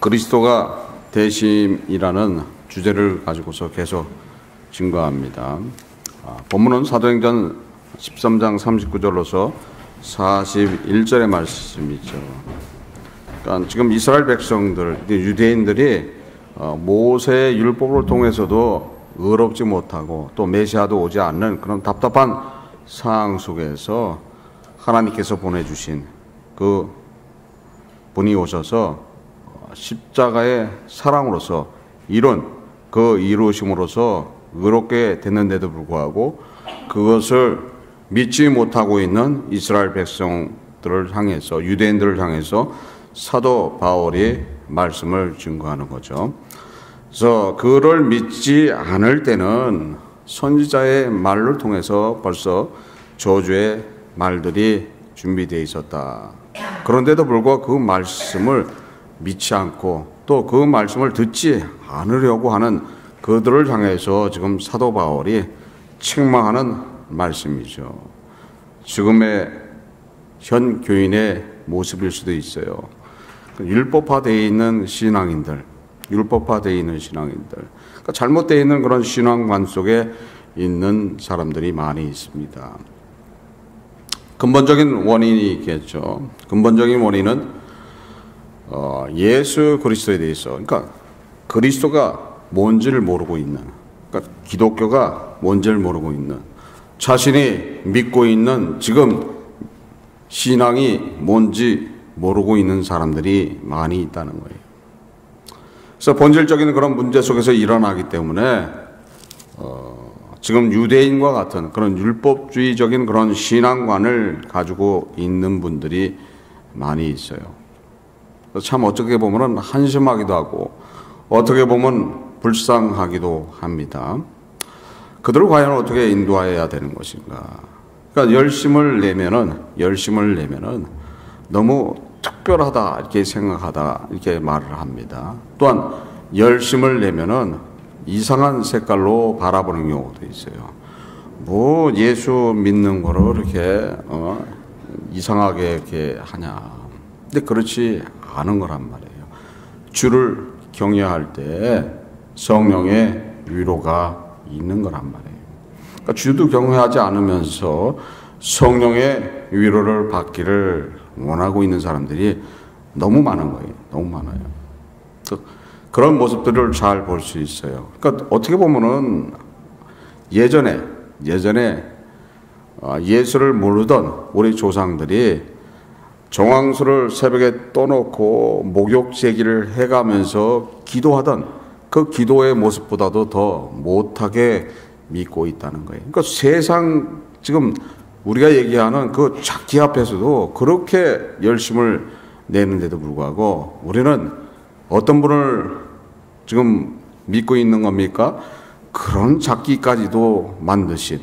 그리스도가 대심이라는 주제를 가지고서 계속 증거합니다. 본문은 사도행전 13장 39절로서 41절의 말씀이죠. 그러니까 지금 이스라엘 백성들, 유대인들이 모세의 율법을 통해서도 의롭지 못하고 또 메시아도 오지 않는 그런 답답한 상황 속에서 하나님께서 보내주신 그 분이 오셔서 십자가의 사랑으로서 이룬 그 이루심으로써 의롭게 됐는데도 불구하고 그것을 믿지 못하고 있는 이스라엘 백성들을 향해서, 유대인들을 향해서 사도 바울이 말씀을 증거하는 거죠. 그래서 그를 믿지 않을 때는 선지자의 말을 통해서 벌써 저주의 말들이 준비되어 있었다. 그런데도 불구하고 그 말씀을 믿지 않고 또 그 말씀을 듣지 않으려고 하는 그들을 향해서 지금 사도 바울이 책망하는 말씀이죠. 지금의 현 교인의 모습일 수도 있어요. 율법화되어 있는 신앙인들, 그러니까 잘못되어 있는 그런 신앙관 속에 있는 사람들이 많이 있습니다. 근본적인 원인이 있겠죠. 근본적인 원인은 예수 그리스도에 대해서, 그러니까 그리스도가 뭔지를 모르고 있는, 그러니까 기독교가 뭔지를 모르고 있는, 자신이 믿고 있는 지금 신앙이 뭔지 모르고 있는 사람들이 많이 있다는 거예요. 그래서 본질적인 그런 문제 속에서 일어나기 때문에 지금 유대인과 같은 그런 율법주의적인 그런 신앙관을 가지고 있는 분들이 많이 있어요. 참 어떻게 보면 한심하기도 하고 어떻게 보면 불쌍하기도 합니다. 그들을 과연 어떻게 인도해야 되는 것인가? 그러니까 열심을 내면은 너무 특별하다 이렇게 생각하다 이렇게 말을 합니다. 또한 열심을 내면은 이상한 색깔로 바라보는 경우도 있어요. 뭐 예수 믿는 거를 이렇게 이상하게 이렇게 하냐? 근데 그렇지 않은 거란 말이에요. 주를 경외할 때 성령의 위로가 있는 거란 말이에요. 그러니까 주도 경외하지 않으면서 성령의 위로를 받기를 원하고 있는 사람들이 너무 많은 거예요. 너무 많아요. 그런 모습들을 잘 볼 수 있어요. 그러니까 어떻게 보면은 예전에 예수를 모르던 우리 조상들이 정황수를 새벽에 떠놓고 목욕 제기를 해가면서 기도하던 그 기도의 모습보다도 더 못하게 믿고 있다는 거예요. 그러니까 세상 지금 우리가 얘기하는 그 잡기 앞에서도 그렇게 열심을 내는데도 불구하고 우리는 어떤 분을 지금 믿고 있는 겁니까? 그런 잡기까지도 만드신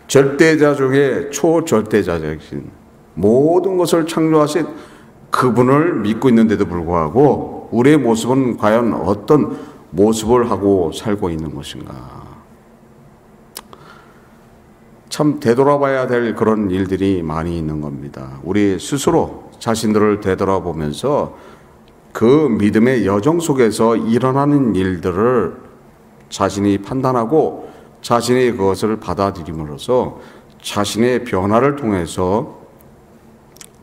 절대자 중에 초절대자이신 모든 것을 창조하신 그분을 믿고 있는데도 불구하고 우리의 모습은 과연 어떤 모습을 하고 살고 있는 것인가? 참 되돌아봐야 될 그런 일들이 많이 있는 겁니다. 우리 스스로 자신들을 되돌아보면서 그 믿음의 여정 속에서 일어나는 일들을 자신이 판단하고 자신이 그것을 받아들임으로써 자신의 변화를 통해서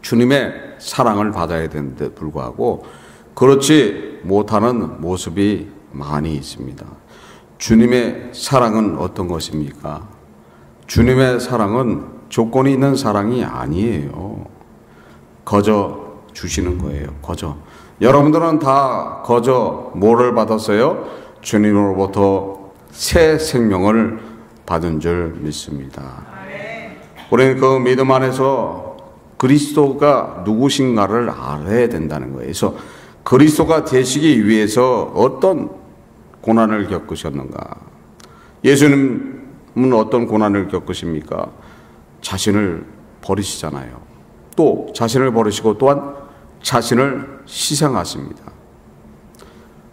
주님의 사랑을 받아야 되는데 불구하고 그렇지 못하는 모습이 많이 있습니다. 주님의 사랑은 어떤 것입니까? 주님의 사랑은 조건이 있는 사랑이 아니에요. 거저 주시는 거예요. 거저. 여러분들은 다 거저 뭐를 받았어요? 주님으로부터 새 생명을 받은 줄 믿습니다. 우리는 그 믿음 안에서 그리스도가 누구신가를 알아야 된다는 거예요. 그래서 그리스도가 되시기 위해서 어떤 고난을 겪으셨는가? 예수님은 어떤 고난을 겪으십니까? 자신을 버리시잖아요. 또 자신을 버리시고 또한 자신을 희생하십니다.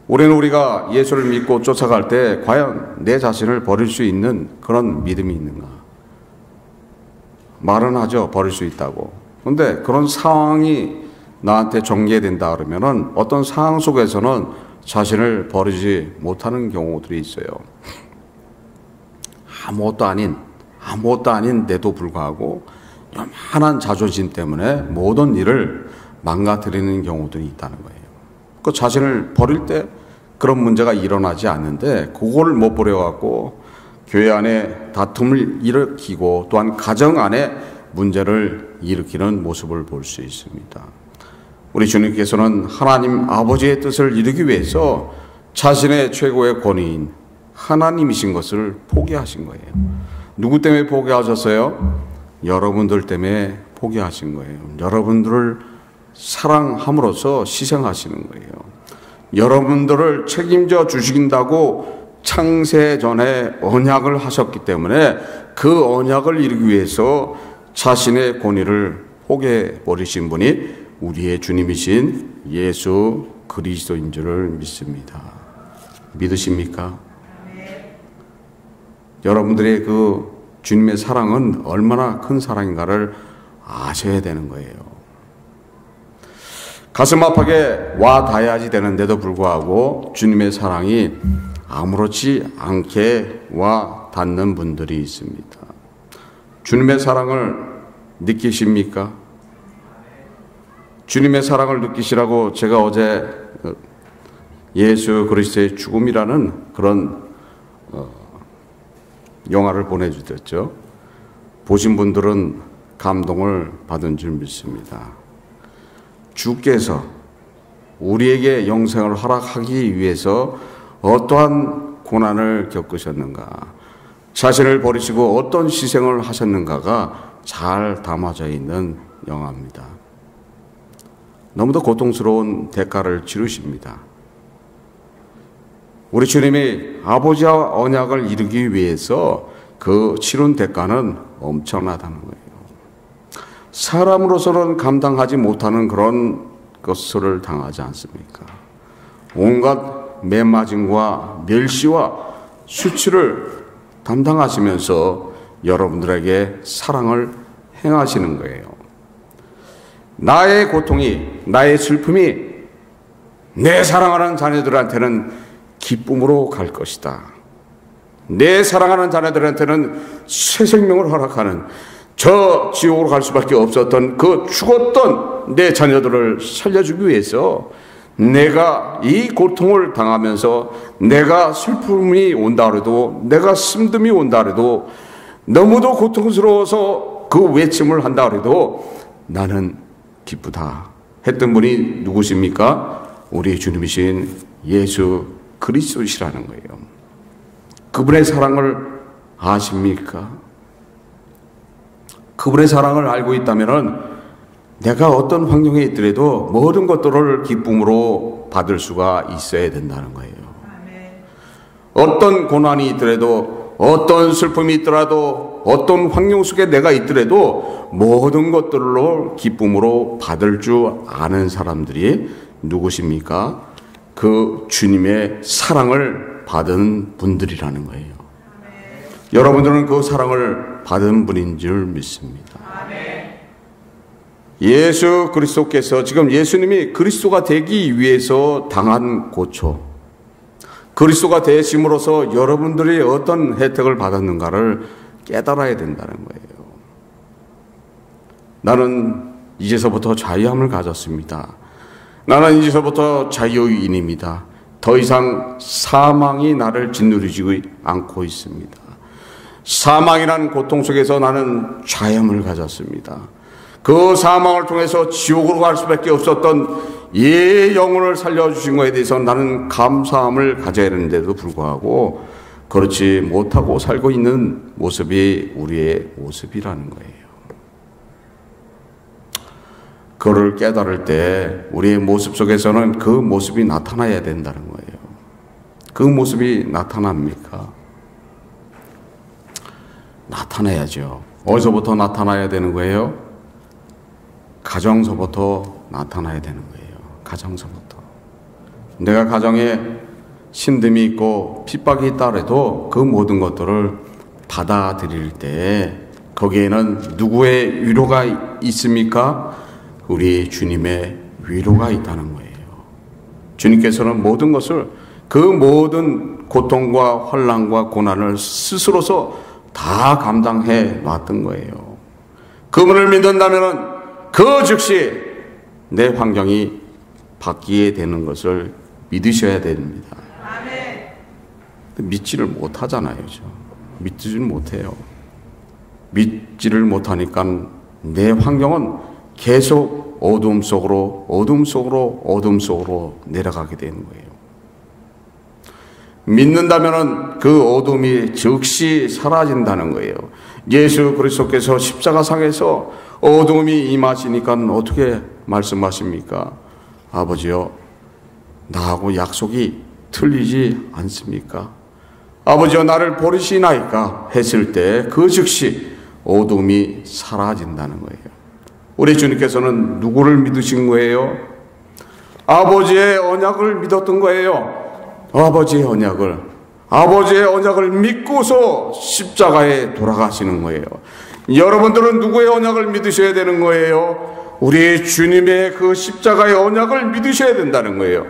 우리가 예수를 믿고 쫓아갈 때 과연 내 자신을 버릴 수 있는 그런 믿음이 있는가? 말은 하죠. 버릴 수 있다고. 그런데 그런 상황이 나한테 전개된다 그러면은 어떤 상황 속에서는 자신을 버리지 못하는 경우들이 있어요. 아무것도 아닌데도 불구하고 요만한 자존심 때문에 모든 일을 망가뜨리는 경우들이 있다는 거예요. 그 자신을 버릴 때 그런 문제가 일어나지 않는데 그걸 못 버려갖고 교회 안에 다툼을 일으키고 또한 가정 안에 문제를 일으키는 모습을 볼 수 있습니다. 우리 주님께서는 하나님 아버지의 뜻을 이루기 위해서 자신의 최고의 권위인 하나님이신 것을 포기하신 거예요. 누구 때문에 포기하셨어요? 여러분들 때문에 포기하신 거예요. 여러분들을 사랑함으로써 희생하시는 거예요. 여러분들을 책임져 주신다고 창세 전에 언약을 하셨기 때문에 그 언약을 이루기 위해서 자신의 권위를 포기해 버리신 분이 우리의 주님이신 예수 그리스도인 줄을 믿습니다. 믿으십니까? 여러분들의 그 주님의 사랑은 얼마나 큰 사랑인가를 아셔야 되는 거예요. 가슴 아프게 와 닿아야지 되는데도 불구하고 주님의 사랑이 아무렇지 않게 와 닿는 분들이 있습니다. 주님의 사랑을 느끼십니까? 주님의 사랑을 느끼시라고 제가 어제 예수 그리스도의 죽음이라는 그런 영화를 보내주셨죠. 보신 분들은 감동을 받은 줄 믿습니다. 주께서 우리에게 영생을 허락하기 위해서 어떠한 고난을 겪으셨는가, 자신을 버리시고 어떤 희생을 하셨는가가 잘 담아져 있는 영화입니다. 너무도 고통스러운 대가를 치르십니다. 우리 주님이 아버지와 언약을 이루기 위해서 그 치른 대가는 엄청나다는 거예요. 사람으로서는 감당하지 못하는 그런 것을 당하지 않습니까? 온갖 매맞음과 멸시와 수치를 담당하시면서 여러분들에게 사랑을 행하시는 거예요. 나의 고통이, 나의 슬픔이 내 사랑하는 자녀들한테는 기쁨으로 갈 것이다. 내 사랑하는 자녀들한테는 새 생명을 허락하는, 저 지옥으로 갈 수밖에 없었던 그 죽었던 내 자녀들을 살려주기 위해서 내가 이 고통을 당하면서 내가 슬픔이 온다 해도, 내가 힘듦이 온다 해도, 너무도 고통스러워서 그 외침을 한다 해도 나는 기쁘다 했던 분이 누구십니까? 우리 주님이신 예수 그리스도시라는 거예요. 그분의 사랑을 아십니까? 그분의 사랑을 알고 있다면 내가 어떤 환경에 있더라도 모든 것들을 기쁨으로 받을 수가 있어야 된다는 거예요. 어떤 고난이 있더라도, 어떤 슬픔이 있더라도, 어떤 환경 속에 내가 있더라도 모든 것들로 기쁨으로 받을 줄 아는 사람들이 누구십니까? 그 주님의 사랑을 받은 분들이라는 거예요. 여러분들은 그 사랑을 받은 분인 줄 믿습니다. 예수 그리스도께서, 지금 예수님이 그리스도가 되기 위해서 당한 고초, 그리스도가 되심으로써 여러분들이 어떤 혜택을 받았는가를 깨달아야 된다는 거예요. 나는 이제서부터 자유함을 가졌습니다. 나는 이제서부터 자유인입니다. 더 이상 사망이 나를 짓누르지 않고 있습니다. 사망이라는 고통 속에서 나는 자유함을 가졌습니다. 그 사망을 통해서 지옥으로 갈 수밖에 없었던 예 영혼을 살려주신 것에 대해서 나는 감사함을 가져야 하는데도 불구하고 그렇지 못하고 살고 있는 모습이 우리의 모습이라는 거예요. 그를 깨달을 때 우리의 모습 속에서는 그 모습이 나타나야 된다는 거예요. 그 모습이 나타납니까? 나타나야죠. 어디서부터 나타나야 되는 거예요? 가정서부터 나타나야 되는 거예요. 가정서부터. 내가 가정에 힘듦이 있고 핍박이 있다 해도 그 모든 것들을 받아들일 때 거기에는 누구의 위로가 있습니까? 우리 주님의 위로가 있다는 거예요. 주님께서는 모든 것을, 그 모든 고통과 환난과 고난을 스스로서 다 감당해 놨던 거예요. 그분을 믿는다면 그 즉시 내 환경이 바뀌게 되는 것을 믿으셔야 됩니다. 믿지를 못하잖아요. 믿지를 못해요. 믿지를 못하니까 내 환경은 계속 어둠 속으로 내려가게 되는 거예요. 믿는다면 그 어둠이 즉시 사라진다는 거예요. 예수 그리스도께서 십자가상에서 어둠이 임하시니까 어떻게 말씀하십니까? 아버지요, 나하고 약속이 틀리지 않습니까? 아버지여, 나를 버리시나이까 했을 때 그 즉시 어둠이 사라진다는 거예요. 우리 주님께서는 누구를 믿으신 거예요? 아버지의 언약을 믿었던 거예요. 아버지의 언약을 믿고서 십자가에 돌아가시는 거예요. 여러분들은 누구의 언약을 믿으셔야 되는 거예요? 우리 주님의 그 십자가의 언약을 믿으셔야 된다는 거예요.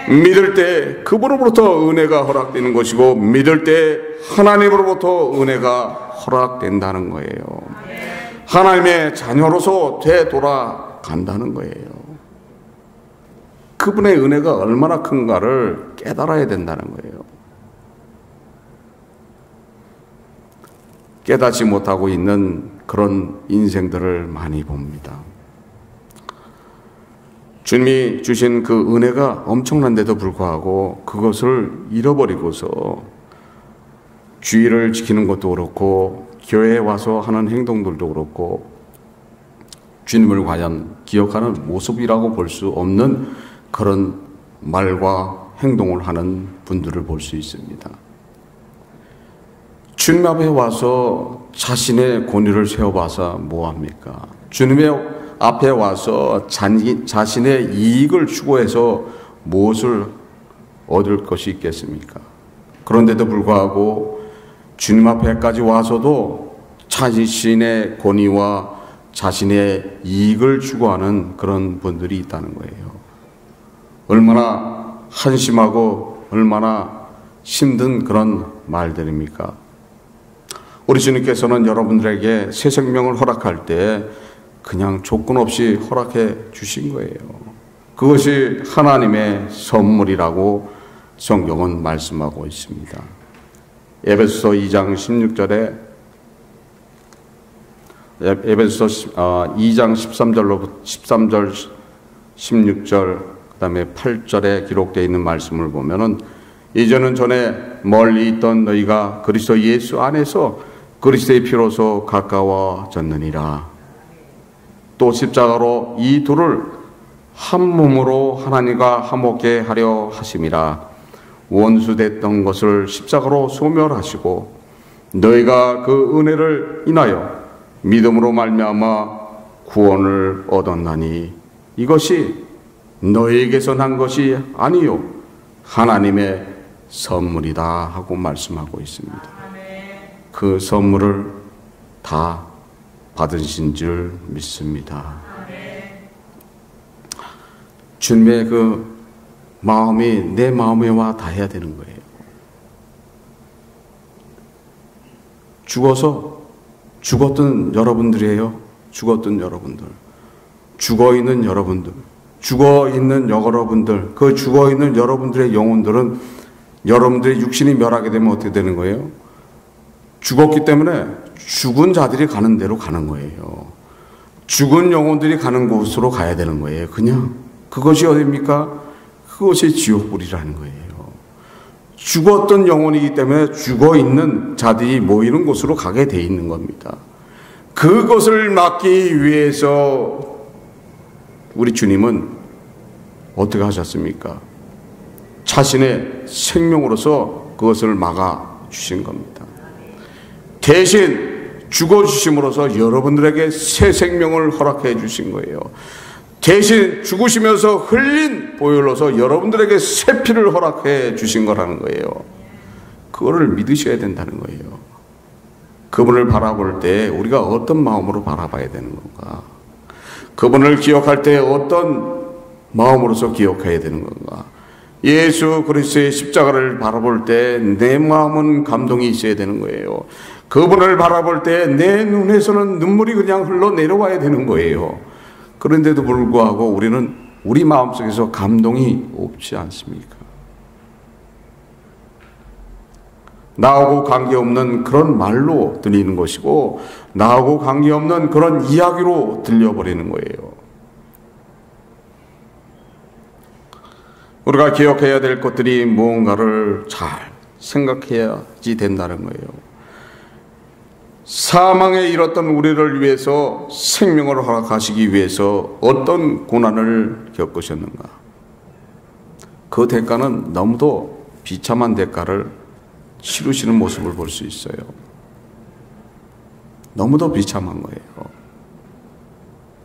믿을 때 그분으로부터 은혜가 허락되는 것이고, 믿을 때 하나님으로부터 은혜가 허락된다는 거예요. 하나님의 자녀로서 되돌아간다는 거예요. 그분의 은혜가 얼마나 큰가를 깨달아야 된다는 거예요. 깨닫지 못하고 있는 그런 인생들을 많이 봅니다. 주님이 주신 그 은혜가 엄청난데도 불구하고 그것을 잃어버리고서 주의를 지키는 것도 그렇고, 교회에 와서 하는 행동들도 그렇고, 주님을 과연 기억하는 모습이라고 볼 수 없는 그런 말과 행동을 하는 분들을 볼 수 있습니다. 주님 앞에 와서 자신의 권위를 세워봐서 뭐합니까? 주님의 앞에 와서 자신의 이익을 추구해서 무엇을 얻을 것이 있겠습니까? 그런데도 불구하고 주님 앞에까지 와서도 자신의 권위와 자신의 이익을 추구하는 그런 분들이 있다는 거예요. 얼마나 한심하고 얼마나 힘든 그런 말들입니까? 우리 주님께서는 여러분들에게 새 생명을 허락할 때 그냥 조건 없이 허락해 주신 거예요. 그것이 하나님의 선물이라고 성경은 말씀하고 있습니다. 에베소서 2장 16절에 에베소서 2장 13절 16절 그다음에 8절에 기록되어 있는 말씀을 보면은, 이제는 전에 멀리 있던 너희가 그리스도 예수 안에서 그리스도의 피로서 가까워졌느니라. 또 십자가로 이 둘을 한 몸으로 하나님과 화목케 하려 하심이라. 원수됐던 것을 십자가로 소멸하시고 너희가 그 은혜를 인하여 믿음으로 말미암아 구원을 얻었나니 이것이 너희에게서 난 것이 아니요 하나님의 선물이다 하고 말씀하고 있습니다. 그 선물을 다 받으신 줄 믿습니다. 주님의 그 마음이 내 마음에 와 닿아야 되는 거예요. 죽었던 여러분들이에요. 죽었던 여러분들, 죽어있는 여러분들, 그 죽어있는 여러분들의 영혼들은 여러분들의 육신이 멸하게 되면 어떻게 되는 거예요? 죽었기 때문에 죽은 자들이 가는 대로 가는 거예요. 죽은 영혼들이 가는 곳으로 가야 되는 거예요. 그냥 그것이 어디입니까? 그것이 지옥불이라는 거예요. 죽었던 영혼이기 때문에 죽어있는 자들이 모이는 곳으로 가게 돼 있는 겁니다. 그것을 막기 위해서 우리 주님은 어떻게 하셨습니까? 자신의 생명으로서 그것을 막아주신 겁니다. 대신 죽어주심으로써 여러분들에게 새 생명을 허락해 주신 거예요. 대신 죽으시면서 흘린 보혈로서 여러분들에게 새 피를 허락해 주신 거라는 거예요. 그거를 믿으셔야 된다는 거예요. 그분을 바라볼 때 우리가 어떤 마음으로 바라봐야 되는 건가? 그분을 기억할 때 어떤 마음으로서 기억해야 되는 건가? 예수 그리스도의 십자가를 바라볼 때 내 마음은 감동이 있어야 되는 거예요. 그분을 바라볼 때 내 눈에서는 눈물이 그냥 흘러내려와야 되는 거예요. 그런데도 불구하고 우리는 우리 마음속에서 감동이 없지 않습니까? 나하고 관계없는 그런 말로 들리는 것이고 나하고 관계없는 그런 이야기로 들려버리는 거예요. 우리가 기억해야 될 것들이 무언가를 잘 생각해야지 된다는 거예요. 사망에 이뤘던 우리를 위해서 생명을 허락하시기 위해서 어떤 고난을 겪으셨는가? 그 대가는 너무도 비참한 대가를 치르시는 모습을 볼 수 있어요. 너무도 비참한 거예요.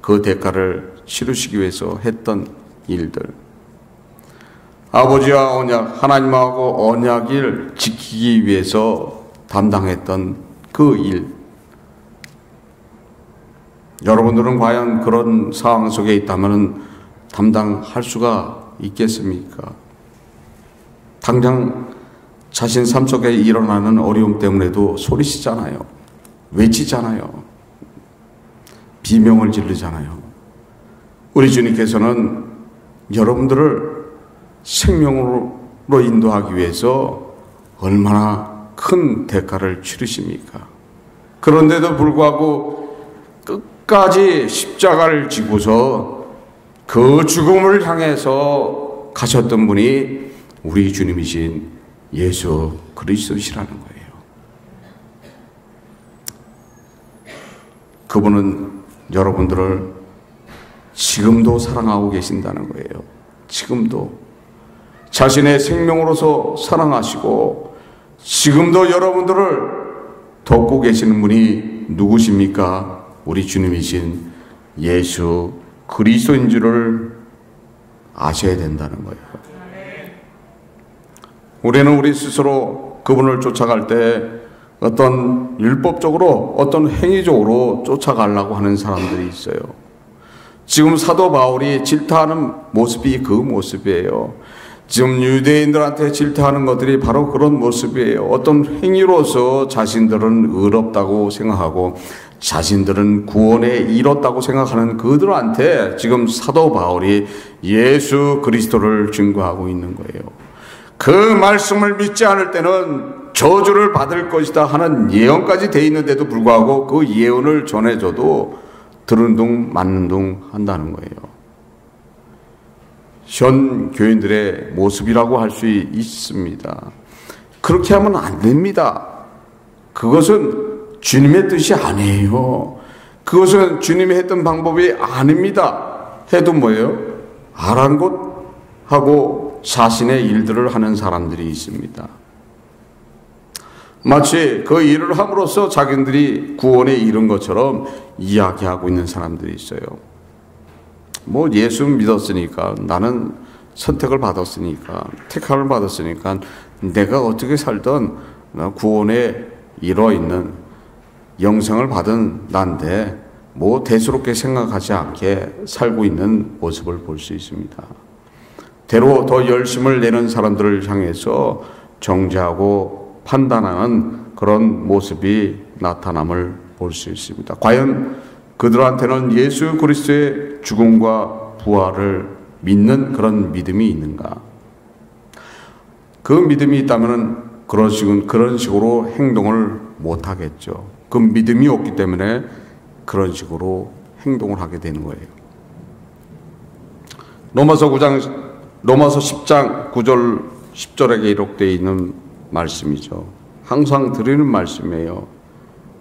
그 대가를 치르시기 위해서 했던 일들. 아버지와 언약, 하나님하고 언약을 지키기 위해서 담당했던 그 일. 여러분들은 과연 그런 상황 속에 있다면 담당할 수가 있겠습니까? 당장 자신 삶 속에 일어나는 어려움 때문에도 소리치잖아요. 외치잖아요. 비명을 지르잖아요. 우리 주님께서는 여러분들을 생명으로 인도하기 위해서 얼마나 큰 대가를 치르십니까? 그런데도 불구하고 끝까지 십자가를 지고서 그 죽음을 향해서 가셨던 분이 우리 주님이신 예수 그리스도시라는 거예요. 그분은 여러분들을 지금도 사랑하고 계신다는 거예요. 지금도 자신의 생명으로서 사랑하시고 지금도 여러분들을 돕고 계시는 분이 누구십니까? 우리 주님이신 예수 그리스도인 줄을 아셔야 된다는 거예요. 우리는 우리 스스로 그분을 쫓아갈 때 어떤 율법적으로 어떤 행위적으로 쫓아가려고 하는 사람들이 있어요. 지금 사도 바울이 질타하는 모습이 그 모습이에요. 지금 유대인들한테 질타하는 것들이 바로 그런 모습이에요. 어떤 행위로서 자신들은 의롭다고 생각하고 자신들은 구원에 이뤘다고 생각하는 그들한테 지금 사도 바울이 예수 그리스도를 증거하고 있는 거예요. 그 말씀을 믿지 않을 때는 저주를 받을 것이다 하는 예언까지 돼 있는데도 불구하고 그 예언을 전해줘도 들은 둥 맞는 둥 한다는 거예요. 현 교인들의 모습이라고 할 수 있습니다. 그렇게 하면 안 됩니다. 그것은 주님의 뜻이 아니에요. 그것은 주님이 했던 방법이 아닙니다. 해도 뭐예요? 아랑곳하고 자신의 일들을 하는 사람들이 있습니다. 마치 그 일을 함으로써 자기들이 구원에 이른 것처럼 이야기하고 있는 사람들이 있어요. 뭐 예수 믿었으니까, 나는 선택을 받았으니까, 택함을 받았으니까 내가 어떻게 살든 구원에 이뤄 있는 영생을 받은 난데 뭐 대수롭게 생각하지 않게 살고 있는 모습을 볼 수 있습니다. 때로 더 열심을 내는 사람들을 향해서 정죄하고 판단하는 그런 모습이 나타남을 볼 수 있습니다. 과연 그들한테는 예수 그리스도의 죽음과 부활을 믿는 그런 믿음이 있는가? 그 믿음이 있다면 그런 식으로 행동을 못 하겠죠. 그 믿음이 없기 때문에 그런 식으로 행동을 하게 되는 거예요. 로마서 10장 9절 10절에 기록되어 있는 말씀이죠. 항상 드리는 말씀이에요.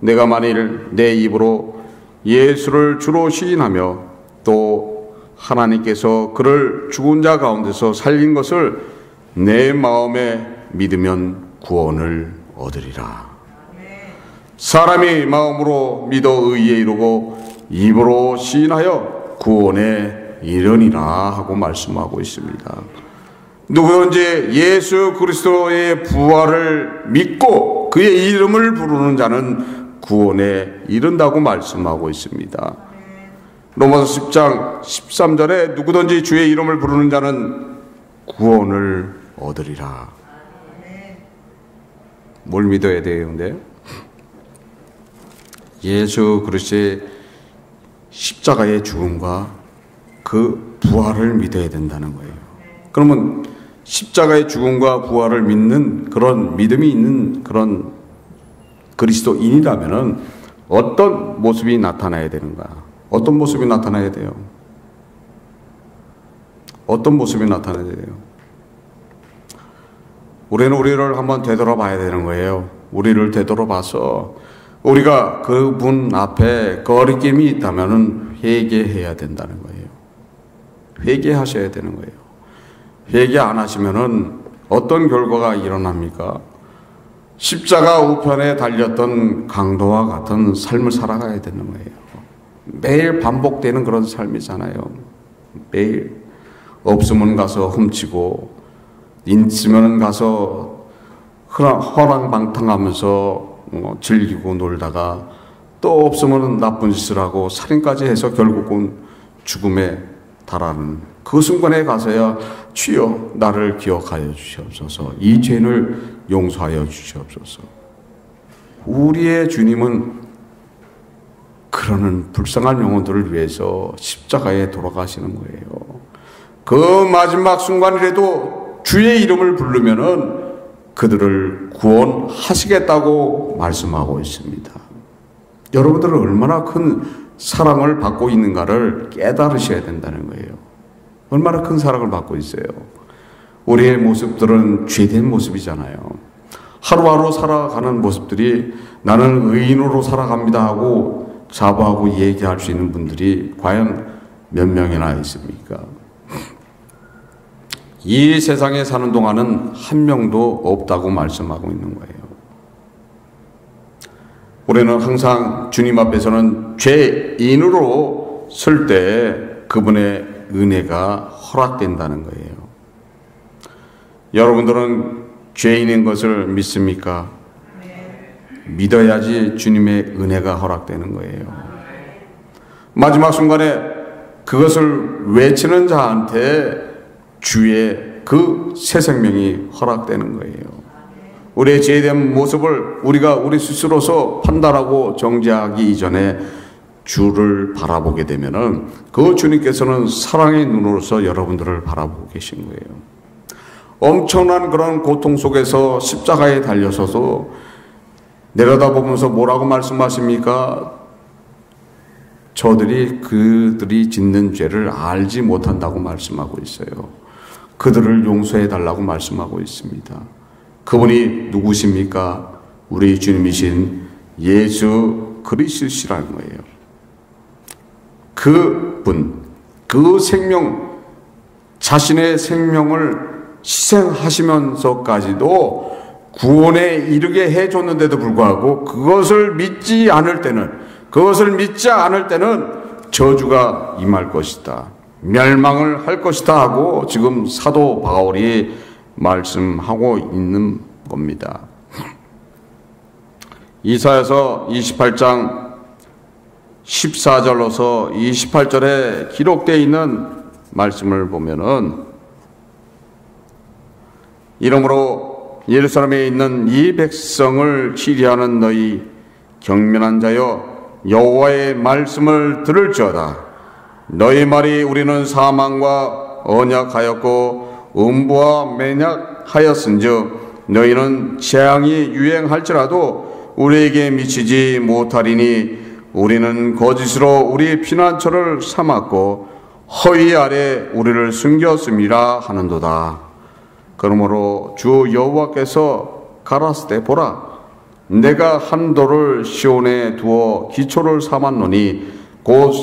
내가 만일 내 입으로 예수를 주로 시인하며 또 하나님께서 그를 죽은 자 가운데서 살린 것을 내 마음에 믿으면 구원을 얻으리라. 사람이 마음으로 믿어 의에 이르고 입으로 시인하여 구원에 이르니라 하고 말씀하고 있습니다. 누구든지 예수 그리스도의 부활을 믿고 그의 이름을 부르는 자는 구원에 이른다고 말씀하고 있습니다. 로마서 10장 13절에 누구든지 주의 이름을 부르는 자는 구원을 얻으리라. 뭘 믿어야 돼요? 근데 예수 그리스도의 십자가의 죽음과 그 부활을 믿어야 된다는 거예요. 그러면 십자가의 죽음과 부활을 믿는 그런 믿음이 있는 그런 그리스도인이라면은 어떤 모습이 나타나야 되는가? 어떤 모습이 나타나야 돼요? 어떤 모습이 나타나야 돼요? 우리는 우리를 한번 되돌아봐야 되는 거예요. 우리를 되돌아봐서 우리가 그분 앞에 거리낌이 있다면은 회개해야 된다는 거예요. 회개하셔야 되는 거예요. 회개 안 하시면은 어떤 결과가 일어납니까? 십자가 우편에 달렸던 강도와 같은 삶을 살아가야 되는 거예요. 매일 반복되는 그런 삶이잖아요. 매일 없으면 가서 훔치고 있으면 가서 허랑방탕하면서 즐기고 놀다가 또 없으면 나쁜 짓을 하고 살인까지 해서 결국은 죽음에 달하는 그 순간에 가서야 주여 나를 기억하여 주시옵소서, 이 죄를 용서하여 주시옵소서. 우리의 주님은 그러는 불쌍한 영혼들을 위해서 십자가에 돌아가시는 거예요. 그 마지막 순간이라도 주의 이름을 부르면은 그들을 구원하시겠다고 말씀하고 있습니다. 여러분들은 얼마나 큰 사랑을 받고 있는가를 깨달으셔야 된다는 거예요. 얼마나 큰 사랑을 받고 있어요. 우리의 모습들은 죄된 모습이잖아요. 하루하루 살아가는 모습들이 나는 의인으로 살아갑니다 하고 자부하고 얘기할 수 있는 분들이 과연 몇 명이나 있습니까? 이 세상에 사는 동안은 한 명도 없다고 말씀하고 있는 거예요. 우리는 항상 주님 앞에서는 죄인으로 설 때 그분의 은혜가 허락된다는 거예요. 여러분들은 죄인인 것을 믿습니까? 믿어야지 주님의 은혜가 허락되는 거예요. 마지막 순간에 그것을 외치는 자한테 주의 그 새 생명이 허락되는 거예요. 우리의 죄된 모습을 우리가 우리 스스로서 판단하고 정죄하기 이전에 주를 바라보게 되면은 그 주님께서는 사랑의 눈으로서 여러분들을 바라보고 계신 거예요. 엄청난 그런 고통 속에서 십자가에 달려서서 내려다보면서 뭐라고 말씀하십니까? 그들이 짓는 죄를 알지 못한다고 말씀하고 있어요. 그들을 용서해 달라고 말씀하고 있습니다. 그분이 누구십니까? 우리 주님이신 예수 그리스도시라는 거예요. 그분, 그 생명, 자신의 생명을 희생하시면서까지도 구원에 이르게 해줬는데도 불구하고 그것을 믿지 않을 때는 저주가 임할 것이다, 멸망을 할 것이다 하고 지금 사도 바울이 말씀하고 있는 겁니다. 이사야서 28장 14절로서 28절에 기록되어 있는 말씀을 보면은, 이러므로 예루살렘에 있는 이 백성을 치리하는 너희 경면한 자여, 여호와의 말씀을 들을지어다. 너희 말이 우리는 사망과 언약하였고 음부와 맹약하였은즉 너희는 재앙이 유행할지라도 우리에게 미치지 못하리니 우리는 거짓으로 우리 피난처를 삼았고 허위 아래 우리를 숨겼음이라 하는도다. 그러므로 주 여호와께서 가라스 때 보라, 내가 한 돌을 시온에 두어 기초를 삼았노니 곧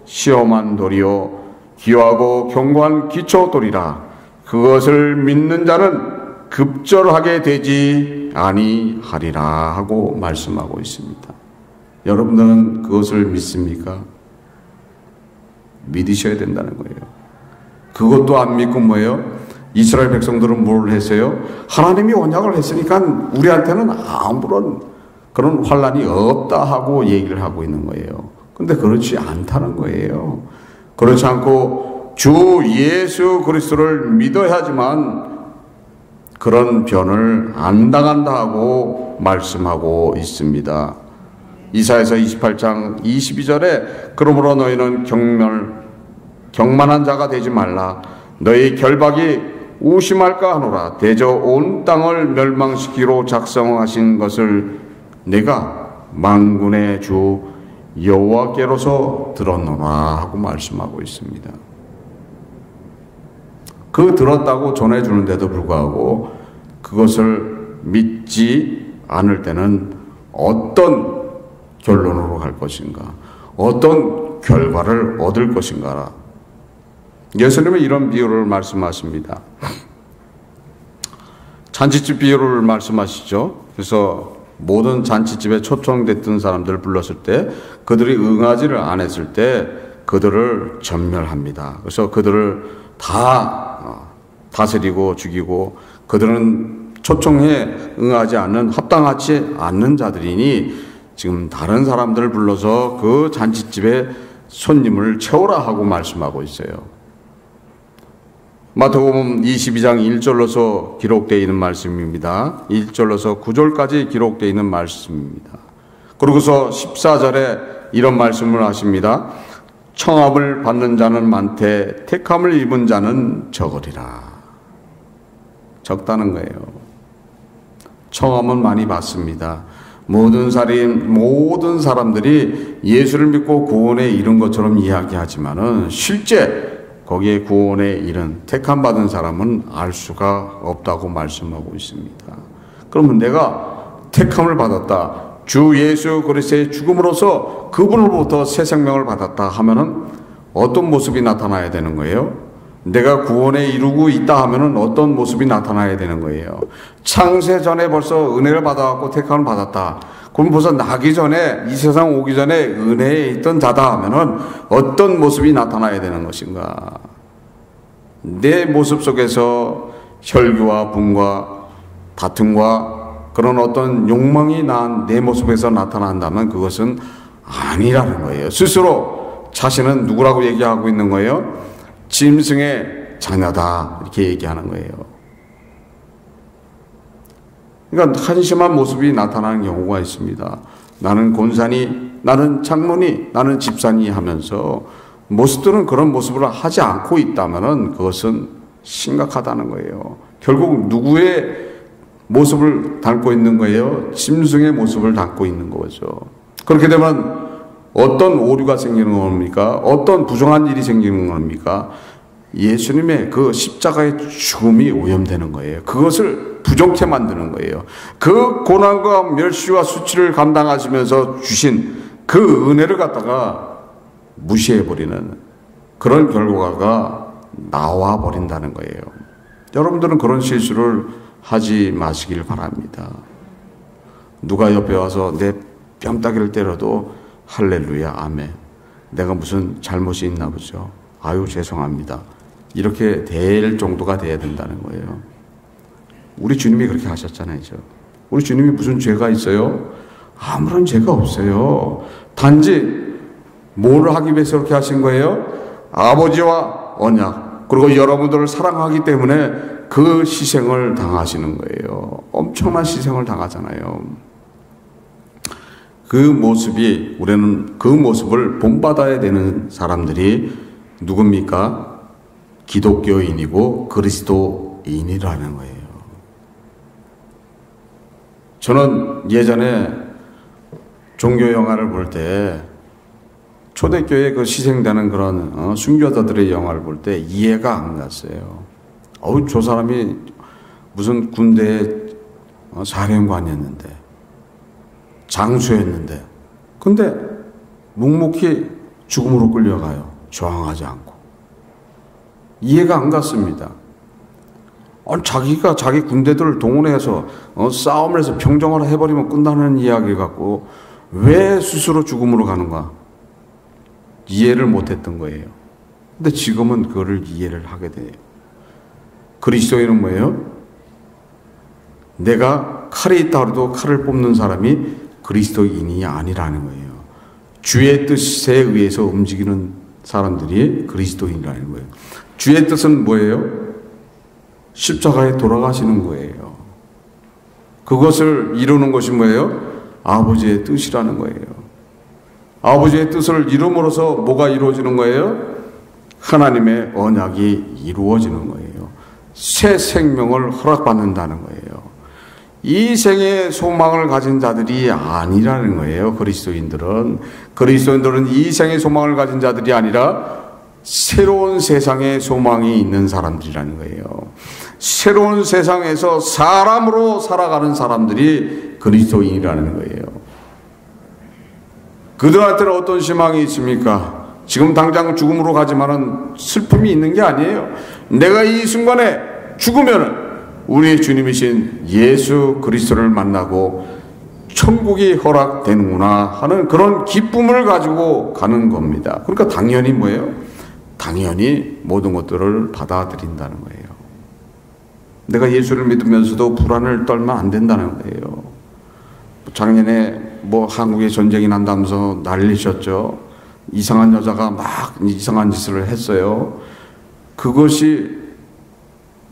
시험한 돌이요 기와고 견고한 기초돌이라. 그것을 믿는 자는 급절하게 되지 아니하리라 하고 말씀하고 있습니다. 여러분들은 그것을 믿습니까? 믿으셔야 된다는 거예요. 그것도 안 믿고 뭐예요? 이스라엘 백성들은 뭘 했어요? 하나님이 언약을 했으니까 우리한테는 아무런 그런 환란이 없다 하고 얘기를 하고 있는 거예요. 근데 그렇지 않다는 거예요. 그렇지 않고 주 예수 그리스도를 믿어야지만 그런 변을 안 당한다 하고 말씀하고 있습니다. 이사야서 28장 22절에 그러므로 너희는 경만한 자가 되지 말라. 너희 결박이 우심할까 하노라. 대저 온 땅을 멸망시키로 작성하신 것을 내가 만군의 주 여호와께로서 들었노라 하고 말씀하고 있습니다. 그 들었다고 전해주는데도 불구하고 그것을 믿지 않을 때는 어떤 결론으로 갈 것인가, 어떤 결과를 얻을 것인가. 예수님은 이런 비유를 말씀하십니다. 잔치집 비유를 말씀하시죠. 그래서 모든 잔치집에 초청됐던 사람들을 불렀을 때 그들이 응하지를 않았을 때 그들을 전멸합니다. 그래서 그들을 다 다스리고 죽이고, 그들은 초청에 응하지 않는, 합당하지 않는 자들이니 지금 다른 사람들을 불러서 그 잔치집에 손님을 채우라 하고 말씀하고 있어요. 마태복음 22장 1절로서 기록되어 있는 말씀입니다. 1절로서 9절까지 기록되어 있는 말씀입니다. 그러고서 14절에 이런 말씀을 하십니다. 청함을 받는 자는 많되 택함을 입은 자는 적으리라. 적다는 거예요. 청함은 많이 받습니다. 모든 사람들이 예수를 믿고 구원에 이른 것처럼 이야기하지만은 실제 거기에 구원에 이른 택함 받은 사람은 알 수가 없다고 말씀하고 있습니다. 그러면 내가 택함을 받았다, 주 예수 그리스도의 죽음으로써 그분으로부터 새 생명을 받았다 하면은 어떤 모습이 나타나야 되는 거예요? 내가 구원에 이루고 있다 하면은 어떤 모습이 나타나야 되는 거예요? 창세 전에 벌써 은혜를 받아갖고 택함을 받았다. 그럼 벌써 나기 전에, 이 세상 오기 전에 은혜에 있던 자다 하면은 어떤 모습이 나타나야 되는 것인가? 내 모습 속에서 혈기와 분과 다툼과 그런 어떤 욕망이 난 내 모습에서 나타난다면 그것은 아니라는 거예요. 스스로 자신은 누구라고 얘기하고 있는 거예요? 짐승의 자녀다, 이렇게 얘기하는 거예요. 그러니까 한심한 모습이 나타나는 경우가 있습니다. 나는 권사니, 나는 장로니, 나는 집사니 하면서 모습들은 그런 모습을 하지 않고 있다면 그것은 심각하다는 거예요. 결국 누구의 모습을 담고 있는 거예요? 짐승의 모습을 담고 있는 거죠. 그렇게 되면 어떤 오류가 생기는 겁니까? 어떤 부정한 일이 생기는 겁니까? 예수님의 그 십자가의 죽음이 오염되는 거예요. 그것을 부정케 만드는 거예요. 그 고난과 멸시와 수치를 감당하시면서 주신 그 은혜를 갖다가 무시해버리는 그런 결과가 나와버린다는 거예요. 여러분들은 그런 실수를 하지 마시길 바랍니다. 누가 옆에 와서 내 뺨따기를 때려도 할렐루야, 아멘. 내가 무슨 잘못이 있나 보죠. 아유, 죄송합니다. 이렇게 될 정도가 돼야 된다는 거예요. 우리 주님이 그렇게 하셨잖아요. 우리 주님이 무슨 죄가 있어요? 아무런 죄가 없어요. 단지 뭘 하기 위해서 그렇게 하신 거예요? 아버지와 언약, 그리고 여러분들을 사랑하기 때문에 그 희생을 당하시는 거예요. 엄청난 희생을 당하잖아요. 그 모습이, 우리는 그 모습을 본받아야 되는 사람들이 누굽니까? 기독교인이고 그리스도인이라는 거예요. 저는 예전에 종교 영화를 볼 때 초대교회 그 희생되는 그런 순교자들의 영화를 볼 때 이해가 안 갔어요. 저 사람이 무슨 군대의 사령관이었는데, 장수였는데, 근데 묵묵히 죽음으로 끌려가요. 저항하지 않고. 이해가 안 갔습니다. 자기가 자기 군대들을 동원해서 싸움을 해서 평정을 해버리면 끝나는 이야기 갖고 왜 스스로 죽음으로 가는가? 이해를 못했던 거예요. 근데 지금은 그거를 이해를 하게 돼요. 그리스도인은 뭐예요? 내가 칼이 있다 해도 칼을 뽑는 사람이 그리스도인이 아니라는 거예요. 주의 뜻에 의해서 움직이는 사람들이 그리스도인이라는 거예요. 주의 뜻은 뭐예요? 십자가에 돌아가시는 거예요. 그것을 이루는 것이 뭐예요? 아버지의 뜻이라는 거예요. 아버지의 뜻을 이룸으로써 뭐가 이루어지는 거예요? 하나님의 언약이 이루어지는 거예요. 새 생명을 허락받는다는 거예요. 이 생의 소망을 가진 자들이 아니라는 거예요. 그리스도인들은 이 생의 소망을 가진 자들이 아니라 새로운 세상의 소망이 있는 사람들이라는 거예요. 새로운 세상에서 사람으로 살아가는 사람들이 그리스도인이라는 거예요. 그들한테는 어떤 희망이 있습니까? 지금 당장 죽음으로 가지만은 슬픔이 있는 게 아니에요. 내가 이 순간에 죽으면은 우리의 주님이신 예수 그리스도를 만나고 천국이 허락되는구나 하는 그런 기쁨을 가지고 가는 겁니다. 그러니까 당연히 뭐예요? 당연히 모든 것들을 받아들인다는 거예요. 내가 예수를 믿으면서도 불안을 떨면 안 된다는 거예요. 작년에 한국에 전쟁이 난다면서 난리셨죠. 이상한 여자가 막 이상한 짓을 했어요. 그것이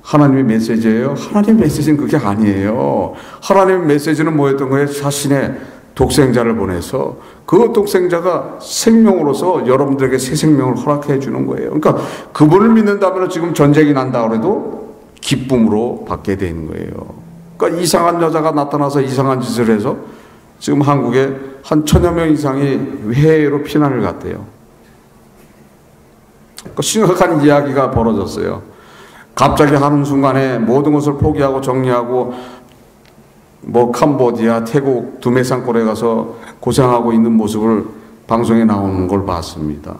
하나님의 메시지예요? 하나님의 메시지는 그게 아니에요. 하나님의 메시지는 뭐였던 거예요? 자신의 독생자를 보내서 그 독생자가 생명으로서 여러분들에게 새 생명을 허락해 주는 거예요. 그러니까 그분을 믿는다면 지금 전쟁이 난다 그래도 기쁨으로 받게 되는 거예요. 그러니까 이상한 여자가 나타나서 이상한 짓을 해서 지금 한국에 한 1000여 명 이상이 해외로 피난을 갔대요. 그러니까 심각한 이야기가 벌어졌어요. 갑자기 하는 순간에 모든 것을 포기하고 정리하고 캄보디아, 태국 두메산골에 가서 고생하고 있는 모습을 방송에 나오는 걸 봤습니다.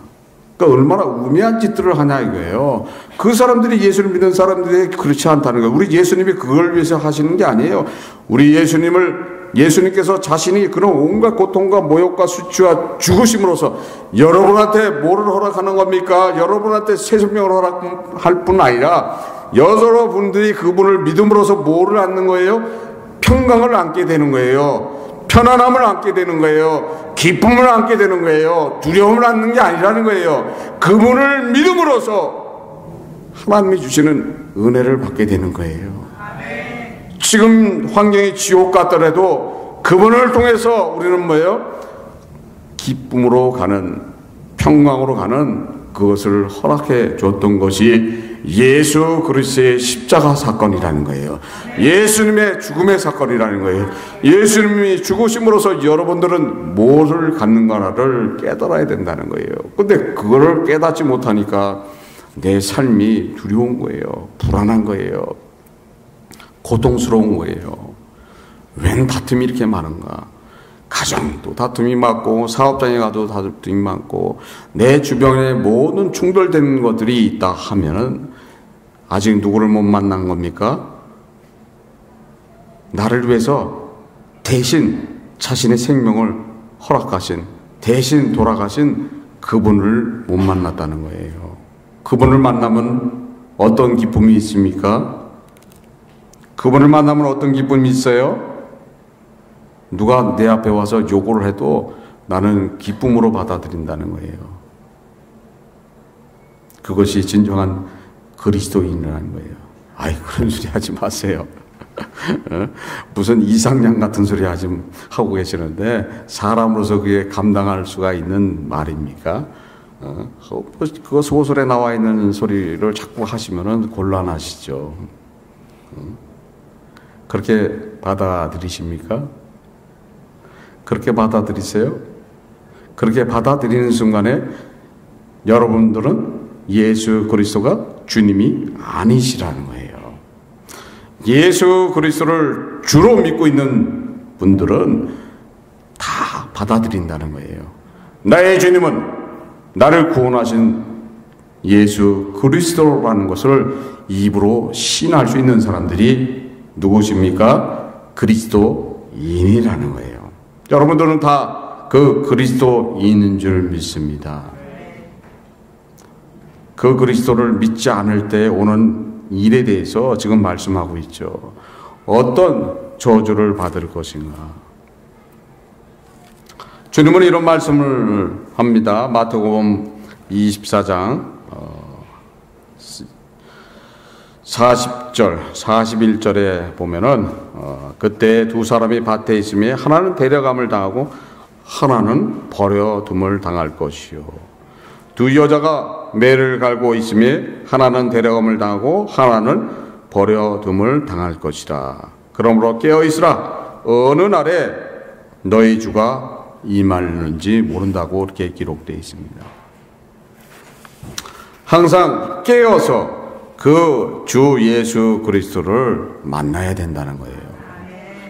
그러니까 얼마나 우매한 짓들을 하냐 이거예요. 그 사람들이 예수를 믿는 사람들이 그렇지 않다는 거예요. 우리 예수님이 그걸 위해서 하시는 게 아니에요. 우리 예수님께서 자신이 그런 온갖 고통과 모욕과 수치와 죽으심으로써 여러분한테 뭐를 허락하는 겁니까? 여러분한테 새 생명을 허락할 뿐 아니라 여러분들이 그분을 믿음으로써 뭐를 얻는 거예요? 평강을 안게 되는 거예요. 편안함을 안게 되는 거예요. 기쁨을 안게 되는 거예요. 두려움을 안는 게 아니라는 거예요. 그분을 믿음으로써 하나님이 주시는 은혜를 받게 되는 거예요. 지금 환경이 지옥 같더라도 그분을 통해서 우리는 뭐예요? 기쁨으로 가는, 평강으로 가는 그것을 허락해 줬던 것이 예수 그리스도의 십자가 사건이라는 거예요. 예수님의 죽음의 사건이라는 거예요. 예수님이 죽으심으로써 여러분들은 무엇을 갖는가를 깨달아야 된다는 거예요. 근데 그거를 깨닫지 못하니까 내 삶이 두려운 거예요. 불안한 거예요. 고통스러운 거예요. 웬 다툼이 이렇게 많은가? 가정도 다툼이 많고, 사업장에 가도 다툼이 많고, 내 주변에 모든 충돌되는 것들이 있다 하면은 아직 누구를 못 만난 겁니까? 나를 위해서 대신 자신의 생명을 허락하신, 대신 돌아가신 그분을 못 만났다는 거예요. 그분을 만나면 어떤 기쁨이 있습니까? 그분을 만나면 어떤 기쁨이 있어요? 누가 내 앞에 와서 요구를 해도 나는 기쁨으로 받아들인다는 거예요. 그것이 진정한 그리스도인이라는 거예요. 아이, 그런 소리 하지 마세요. 무슨 이상양 같은 소리 하고 계시는데 사람으로서 그게 감당할 수가 있는 말입니까? 그거 소설에 나와 있는 소리를 자꾸 하시면은 곤란하시죠. 그렇게 받아들이십니까? 그렇게 받아들이세요? 그렇게 받아들이는 순간에 여러분들은 예수 그리스도가 주님이 아니시라는 거예요. 예수 그리스도를 주로 믿고 있는 분들은 다 받아들인다는 거예요. 나의 주님은 나를 구원하신 예수 그리스도라는 것을 입으로 신할 수 있는 사람들이 누구십니까? 그리스도인이라는 거예요. 여러분들은 다 그 그리스도인인 줄 믿습니다. 그 그리스도를 믿지 않을 때 오는 일에 대해서 지금 말씀하고 있죠. 어떤 저주를 받을 것인가? 주님은 이런 말씀을 합니다. 마태복음 24장 40절, 41절에 보면은 그때 두 사람이 밭에 있으며 하나는 데려감을 당하고 하나는 버려둠을 당할 것이요. 두 여자가 매를 갈고 있으며 하나는 데려감을 당하고 하나는 버려둠을 당할 것이라. 그러므로 깨어 있으라. 어느 날에 너희 주가 임하는지 모른다고 이렇게 기록되어 있습니다. 항상 깨어서 그 주 예수 그리스도를 만나야 된다는 거예요.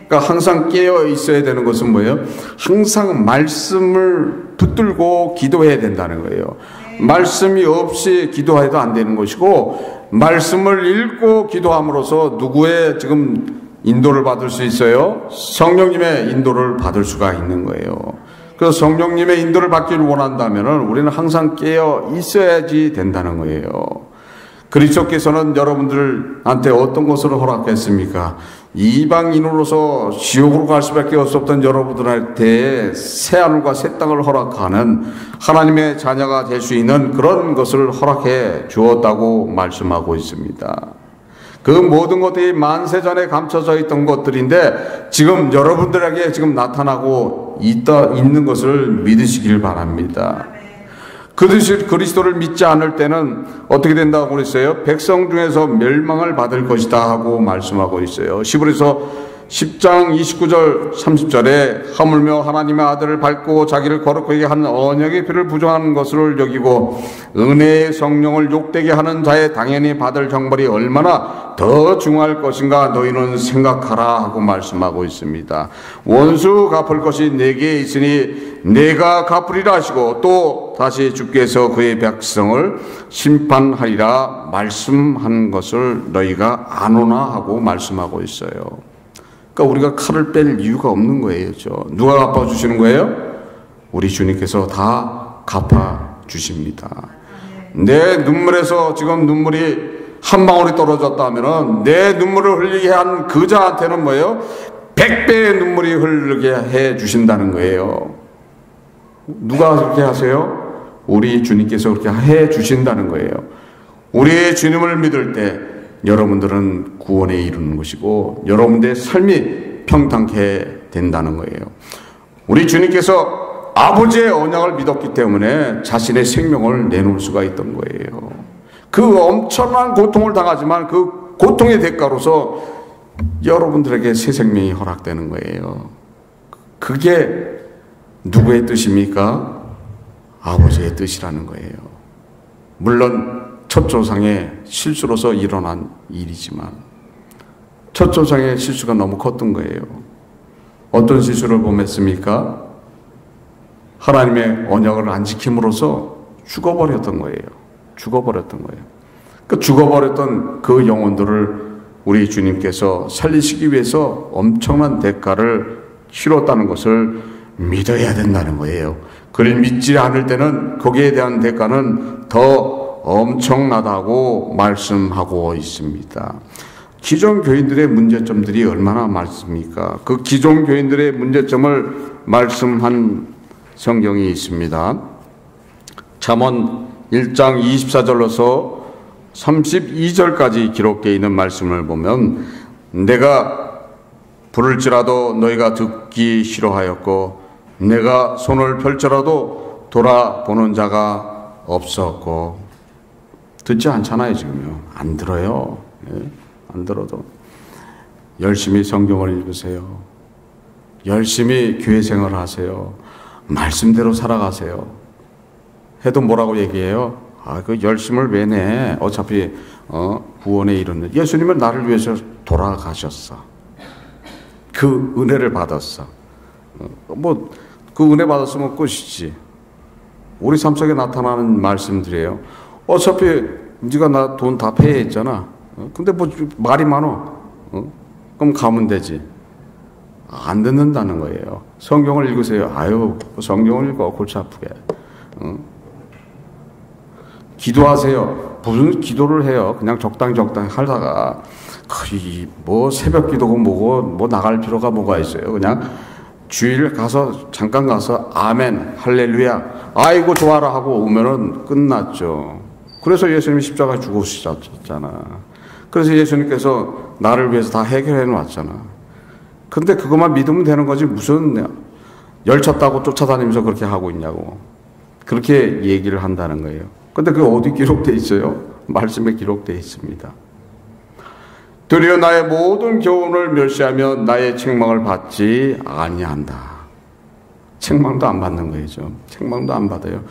그러니까 항상 깨어 있어야 되는 것은 뭐예요? 항상 말씀을 붙들고 기도해야 된다는 거예요. 말씀이 없이 기도해도 안 되는 것이고, 말씀을 읽고 기도함으로써 누구의 지금 인도를 받을 수 있어요? 성령님의 인도를 받을 수가 있는 거예요. 그래서 성령님의 인도를 받기를 원한다면 우리는 항상 깨어 있어야지 된다는 거예요. 그리스도께서는 여러분들한테 어떤 것을 허락했습니까? 이방인으로서 지옥으로 갈 수밖에 없었던 여러분들한테 새하늘과 새 땅을 허락하는 하나님의 자녀가 될 수 있는 그런 것을 허락해 주었다고 말씀하고 있습니다. 그 모든 것들이 만세전에 감춰져 있던 것들인데 지금 여러분들에게 지금 나타나고 있는 것을 믿으시길 바랍니다. 그리스도를 믿지 않을 때는 어떻게 된다고 그랬어요? 백성 중에서 멸망을 받을 것이다 하고 말씀하고 있어요. 히브리서 10장 29절 30절에 하물며 하나님의 아들을 밟고 자기를 거룩하게 한 언약의 피를 부정하는 것을 여기고 은혜의 성령을 욕되게 하는 자의 당연히 받을 형벌이 얼마나 더 중요할 것인가 너희는 생각하라 하고 말씀하고 있습니다. 원수 갚을 것이 내게 있으니 내가 갚으리라 하시고 또 다시 주께서 그의 백성을 심판하리라 말씀한 것을 너희가 아노나 하고 말씀하고 있어요. 그러니까 우리가 칼을 뺄 이유가 없는 거예요. 누가 갚아주시는 거예요? 우리 주님께서 다 갚아주십니다. 내 눈물에서 지금 눈물이 한 방울이 떨어졌다 하면은 내 눈물을 흘리게 한 그 자한테는 뭐예요? 100배의 눈물이 흐르게 해 주신다는 거예요. 누가 그렇게 하세요? 우리 주님께서 그렇게 해 주신다는 거예요. 우리 주님을 믿을 때 여러분들은 구원에 이르는 것이고 여러분들의 삶이 평탄케 된다는 거예요. 우리 주님께서 아버지의 언약을 믿었기 때문에 자신의 생명을 내놓을 수가 있던 거예요. 그 엄청난 고통을 당하지만 그 고통의 대가로서 여러분들에게 새 생명이 허락되는 거예요. 그게 누구의 뜻입니까? 아버지의 뜻이라는 거예요. 물론 첫 조상의 실수로서 일어난 일이지만 첫 조상의 실수가 너무 컸던 거예요. 어떤 실수를 범했습니까? 하나님의 언약을 안 지킴으로써 죽어버렸던 거예요. 그 죽어버렸던 그 영혼들을 우리 주님께서 살리시기 위해서 엄청난 대가를 치렀다는 것을 믿어야 된다는 거예요. 그를 믿지 않을 때는 거기에 대한 대가는 더 엄청나다고 말씀하고 있습니다. 기존 교인들의 문제점들이 얼마나 많습니까? 그 기존 교인들의 문제점을 말씀한 성경이 있습니다. 잠언 1장 24절로서 32절까지 기록되어 있는 말씀을 보면 내가 부를지라도 너희가 듣기 싫어하였고 내가 손을 펼쳐라도 돌아보는 자가 없었고 듣지 않잖아요. 지금요. 안 들어요. 안 들어도 열심히 성경을 읽으세요. 열심히 교회 생활을 하세요. 말씀대로 살아가세요. 해도 뭐라고 얘기해요? 그 열심을 왜 내? 어차피 구원에 이르는 예수님은 나를 위해서 돌아가셨어. 그 은혜를 받았어. 그 은혜 받았으면 끝이지. 우리 삶 속에 나타나는 말씀들이에요. 어차피 네가 나 돈 다 패했잖아. 근데 말이 많어. 그럼 가면 되지. 안 듣는다는 거예요. 성경을 읽으세요. 성경을 읽어. 골치 아프게. 기도하세요. 무슨 기도를 해요? 그냥 적당히 하다가 뭐 새벽 기도고 뭐고 뭐 나갈 필요가 뭐가 있어요? 그냥 주일 가서 잠깐 가서 아멘 할렐루야 아이고 좋아라 하고 오면은 끝났죠. 그래서 예수님이 십자가 죽으셨잖아. 그래서 예수님께서 나를 위해서 다 해결해 놨잖아. 근데 그것만 믿으면 되는 거지 무슨 열차 타고 쫓아다니면서 그렇게 하고 있냐고. 그렇게 얘기를 한다는 거예요. 근데 그게 어디 기록되어 있어요? 말씀에 기록되어 있습니다. 도리어 나의 모든 교훈을 멸시하며 나의 책망을 받지 아니한다. 책망도 안 받는 거죠. 책망도 안 받아요.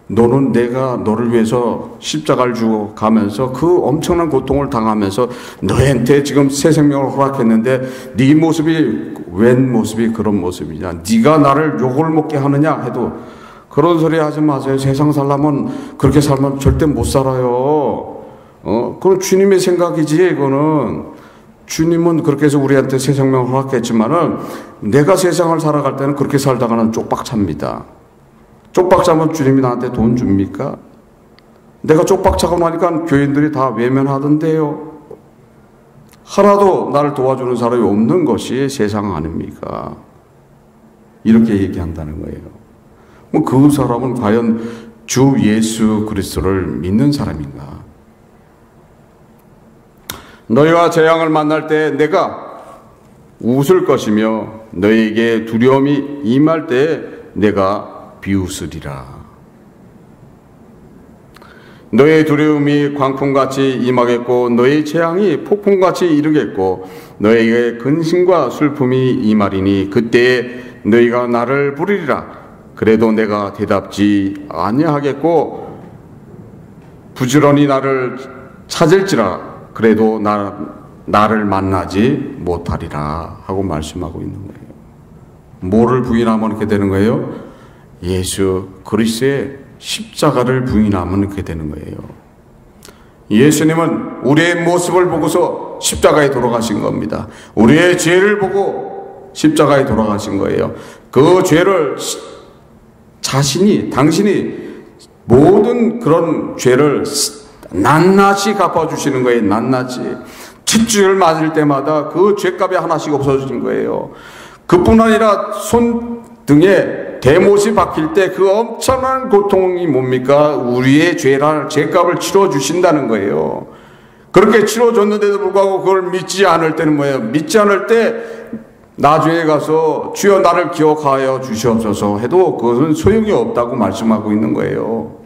너는 내가 너를 위해서 십자가를 주고 가면서 그 엄청난 고통을 당하면서 너한테 지금 새 생명을 허락했는데 네 모습이 웬 모습이 그런 모습이냐. 네가 나를 욕을 먹게 하느냐 해도 그런 소리 하지 마세요. 세상 살려면 그렇게 살면 절대 못 살아요. 그건 주님의 생각이지. 이거는 주님은 그렇게 해서 우리한테 새 생명을 허락했지만은 내가 세상을 살아갈 때는 그렇게 살다가는 쪽박찹니다. 쪽박차면 주님이 나한테 돈 줍니까? 내가 쪽박차고 나니까 교인들이 다 외면하던데요. 하나도 나를 도와주는 사람이 없는 것이 세상 아닙니까? 이렇게 얘기한다는 거예요. 뭐 그 사람은 과연 주 예수 그리스도를 믿는 사람인가? 너희와 재앙을 만날 때 내가 웃을 것이며 너희에게 두려움이 임할 때 내가 비웃으리라. 너의 두려움이 광풍같이 임하겠고 너의 재앙이 폭풍같이 이르겠고 너에게 근심과 슬픔이 임하리니 그때에 너희가 나를 부르리라. 그래도 내가 대답지 아니하겠고 부지런히 나를 찾을지라. 그래도 나를 만나지 못하리라 하고 말씀하고 있는 거예요. 뭐를 부인하면 이렇게 되는 거예요? 예수 그리스도의 십자가를 부인하면 이렇게 되는 거예요. 예수님은 우리의 모습을 보고서 십자가에 돌아가신 겁니다. 우리의 죄를 보고 십자가에 돌아가신 거예요. 그 죄를 당신이 모든 그런 죄를 낱낱이 갚아주시는 거예요. 낱낱이. 칫줄을 맞을 때마다 그 죄값이 하나씩 없어지는 거예요. 그뿐 아니라 손등에 대못이 박힐 때 그 엄청난 고통이 뭡니까? 우리의 죄값을 치러주신다는 거예요. 그렇게 치러줬는데도 불구하고 그걸 믿지 않을 때는 뭐예요? 믿지 않을 때 나중에 가서 주여 나를 기억하여 주시옵소서 해도 그것은 소용이 없다고 말씀하고 있는 거예요.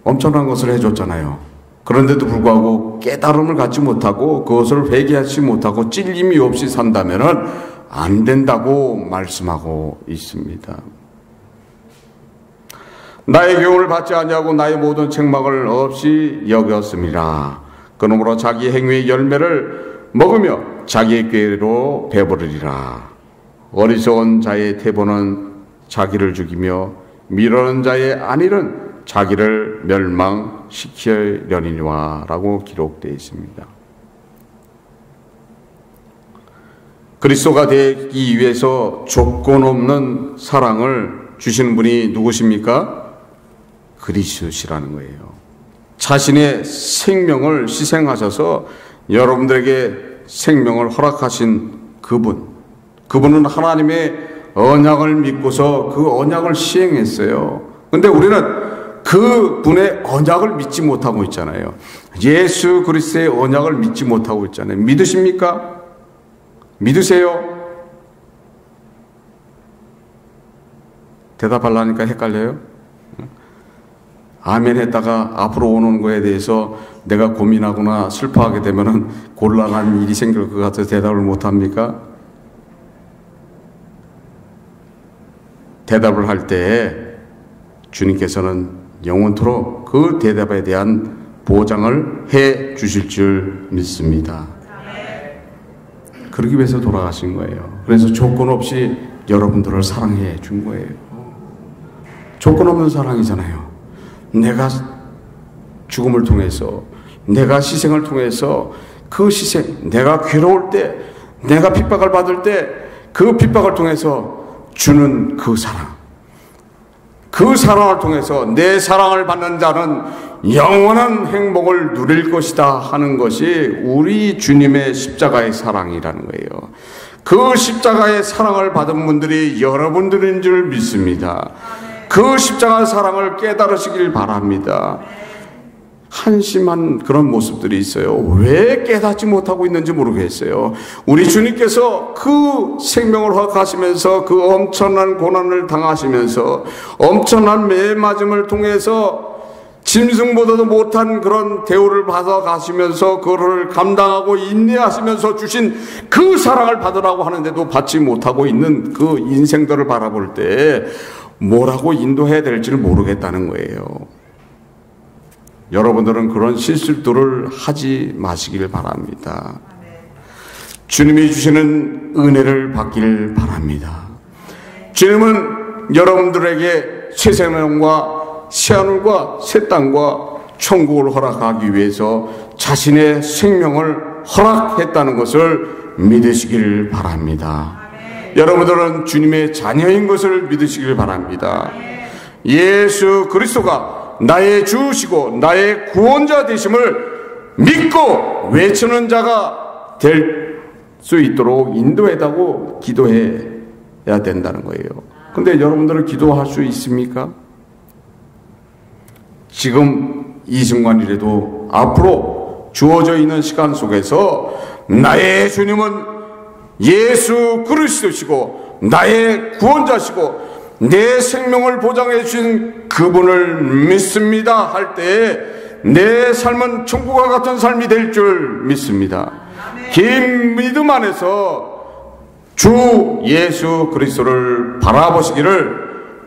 엄청난 것을 해줬잖아요. 그런데도 불구하고 깨달음을 갖지 못하고 그것을 회개하지 못하고 찔림이 없이 산다면은 안 된다고 말씀하고 있습니다. 나의 교훈을 받지 아니하고 나의 모든 책망을 없이 여겼습니다. 그러므로 자기 행위의 열매를 먹으며 자기의 꾀로 배부르리라. 어리석은 자의 태보는 자기를 죽이며 미련한 자의 안일은 자기를 멸망시키려니와 라고 기록되어 있습니다. 그리스도가 되기 위해서 조건 없는 사랑을 주시는 분이 누구십니까? 그리스도시라는 거예요. 자신의 생명을 희생하셔서 여러분들에게 생명을 허락하신 그분은 하나님의 언약을 믿고서 그 언약을 시행했어요. 근데 우리는 그 분의 언약을 믿지 못하고 있잖아요. 예수 그리스도의 언약을 믿지 못하고 있잖아요. 믿으십니까? 믿으세요? 대답하려니까 헷갈려요? 아멘 했다가 앞으로 오는 거에 대해서 내가 고민하거나 슬퍼하게 되면은 곤란한 일이 생길 것 같아서 대답을 못합니까? 대답을 할 때 주님께서는 영원토록 그 대답에 대한 보장을 해 주실 줄 믿습니다. 그러기 위해서 돌아가신 거예요. 그래서 조건 없이 여러분들을 사랑해 준 거예요. 조건 없는 사랑이잖아요. 내가 죽음을 통해서, 내가 희생을 통해서 그 희생, 내가 괴로울 때, 내가 핍박을 받을 때 그 핍박을 통해서 주는 그 사랑, 그 사랑을 통해서 내 사랑을 받는 자는 영원한 행복을 누릴 것이다 하는 것이 우리 주님의 십자가의 사랑이라는 거예요. 그 십자가의 사랑을 받은 분들이 여러분들인 줄 믿습니다. 그 십자가의 사랑을 깨달으시길 바랍니다. 한심한 그런 모습들이 있어요. 왜 깨닫지 못하고 있는지 모르겠어요. 우리 주님께서 그 생명을 허락하시면서 그 엄청난 고난을 당하시면서 엄청난 매맞음을 통해서 짐승보다도 못한 그런 대우를 받아 가시면서 그거를 감당하고 인내하시면서 주신 그 사랑을 받으라고 하는데도 받지 못하고 있는 그 인생들을 바라볼 때 뭐라고 인도해야 될지를 모르겠다는 거예요. 여러분들은 그런 실수들을 하지 마시길 바랍니다. 주님이 주시는 은혜를 받길 바랍니다. 주님은 여러분들에게 새 생명과 새 하늘과 새 땅과 천국을 허락하기 위해서 자신의 생명을 허락했다는 것을 믿으시길 바랍니다. 여러분들은 주님의 자녀인 것을 믿으시길 바랍니다. 예수 그리스도가 나의 주시고 나의 구원자 되심을 믿고 외치는 자가 될 수 있도록 인도해달라고 기도해야 된다는 거예요. 근데 여러분들은 기도할 수 있습니까? 지금 이 순간이라도 앞으로 주어져 있는 시간 속에서 나의 주님은 예수 그리스도시고 나의 구원자시고 내 생명을 보장해 주신 그분을 믿습니다 할 때 내 삶은 천국과 같은 삶이 될 줄 믿습니다. 긴 믿음 안에서 주 예수 그리스도를 바라보시기를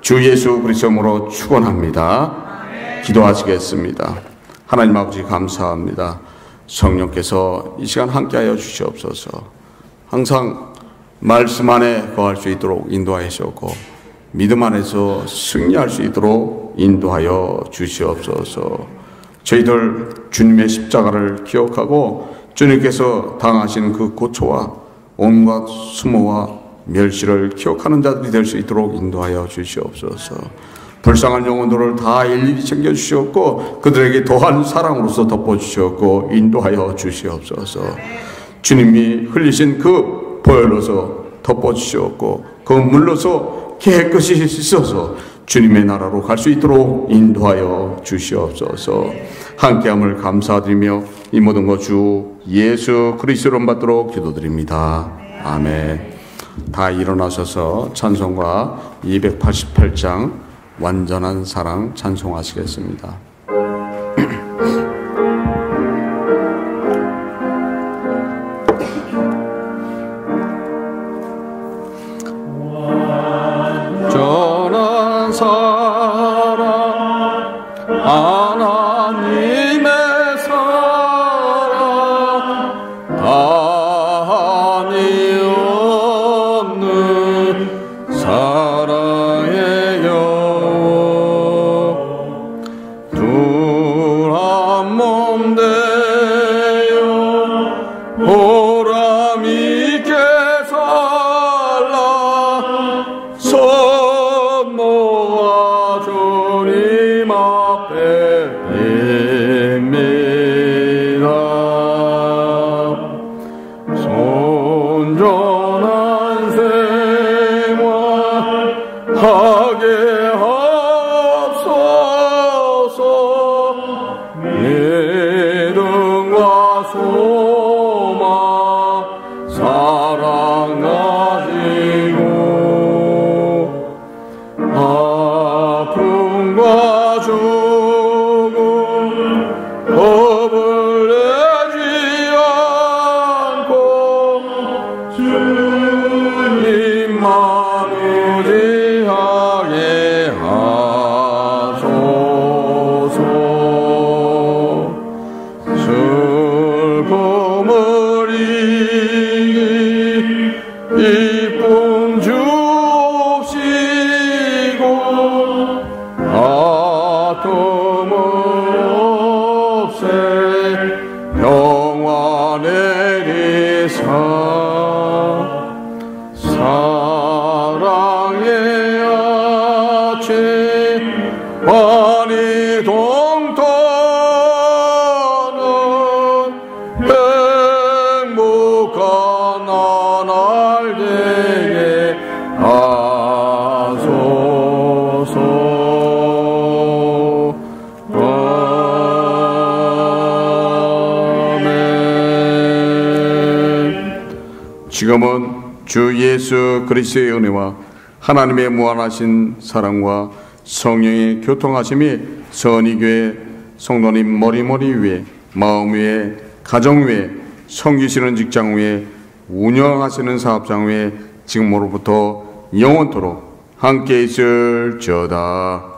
주 예수 그리스도로 축원합니다. 기도하시겠습니다. 하나님 아버지 감사합니다. 성령께서 이 시간 함께하여 주시옵소서. 항상 말씀 안에 거할 수 있도록 인도하여 주시고 믿음 안에서 승리할 수 있도록 인도하여 주시옵소서. 저희들 주님의 십자가를 기억하고 주님께서 당하신 그 고초와 온갖 수모와 멸시를 기억하는 자들이 될 수 있도록 인도하여 주시옵소서. 불쌍한 영혼들을 다 일일이 챙겨주시옵고 그들에게 더한 사랑으로서 덮어주시옵고 인도하여 주시옵소서. 주님이 흘리신 그 보혈로서 덮어주시옵고 그 물로서 깨끗이 씻어서 주님의 나라로 갈 수 있도록 인도하여 주시옵소서. 함께함을 감사드리며 이 모든 것 주 예수 그리스도로 받도록 기도드립니다. 아멘. 다 일어나셔서 찬송가 288장 완전한 사랑 찬송하시겠습니다. 완전한 사랑 하나님의 사랑 한이 없는 사랑의 둘 한 몸 되어 보람 있게 살라 손 모아 주님 앞에 빕니다. 손전한 생활 하게 하옵소서. 믿음과 소망 사랑 가지고 아픔과 죽음 겁을 내지 않고 주님만 의지하게 하소서. 슬픔을 이기 기쁨 주시고 아픔을 없애 평화 내리사 사랑의 지금은 주 예수 그리스도의 은혜와 하나님의 무한하신 사랑과 성령의 교통하심이 선의교회 성도님 머리머리 위에, 마음 위에, 가정 위에, 섬기시는 직장 위에, 운영하시는 사업장 위에 지금으로부터 영원토록 함께 있을지어다.